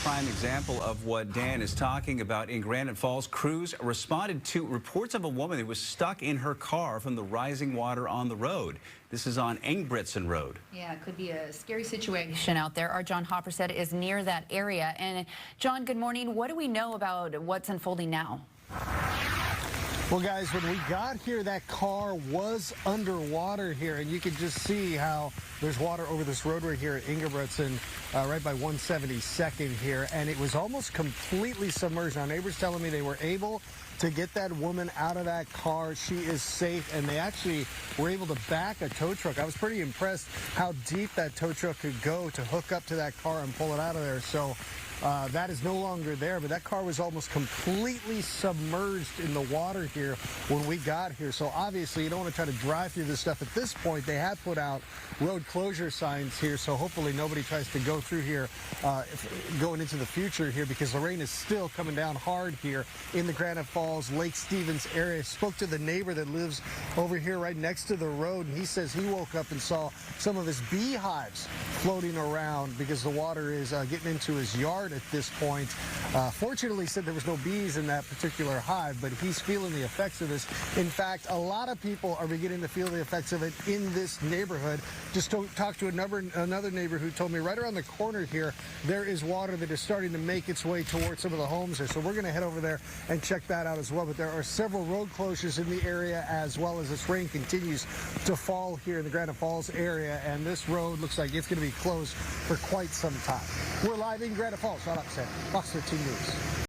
prime example of what Dan is talking about in Granite Falls. Crews responded to reports of a woman who was stuck in her car from the rising water on the road. This is on Ingebretson Road. Yeah, it could be a scary situation out there. Our John Hopperstead is near that area. And John, good morning. What do we know about what's unfolding now? Well, guys, when we got here, that car was underwater here, and you can just see how there's water over this roadway here at Ingebretson, right by 172nd here, and it was almost completely submerged. Now, neighbors telling me they were able to get that woman out of that car. She is safe, and they actually were able to back a tow truck. I was pretty impressed how deep that tow truck could go to hook up to that car and pull it out of there. So that is no longer there, but that car was almost completely submerged in the water here when we got here. So obviously you don't want to try to drive through this stuff. At this point, they have put out road closure signs here, so hopefully nobody tries to go through here going into the future here, because the rain is still coming down hard here in the Granite Falls, Lake Stevens area. Spoke to the neighbor that lives over here right next to the road, and he says he woke up and saw some of his beehives floating around because the water is getting into his yard at this point. Fortunately, he said there was no bees in that particular hive, but he's feeling the effects of this. In fact, a lot of people are beginning to feel the effects of it in this neighborhood. Just talked to another neighbor who told me right around the corner here, there is water that is starting to make its way towards some of the homes there. So we're going to head over there and check that out as well. But there are several road closures in the area, as well as this rain continues to fall here in the Granite Falls area. And this road looks like it's going to be closed for quite some time. We're live in Granite Falls. Fox 13 News.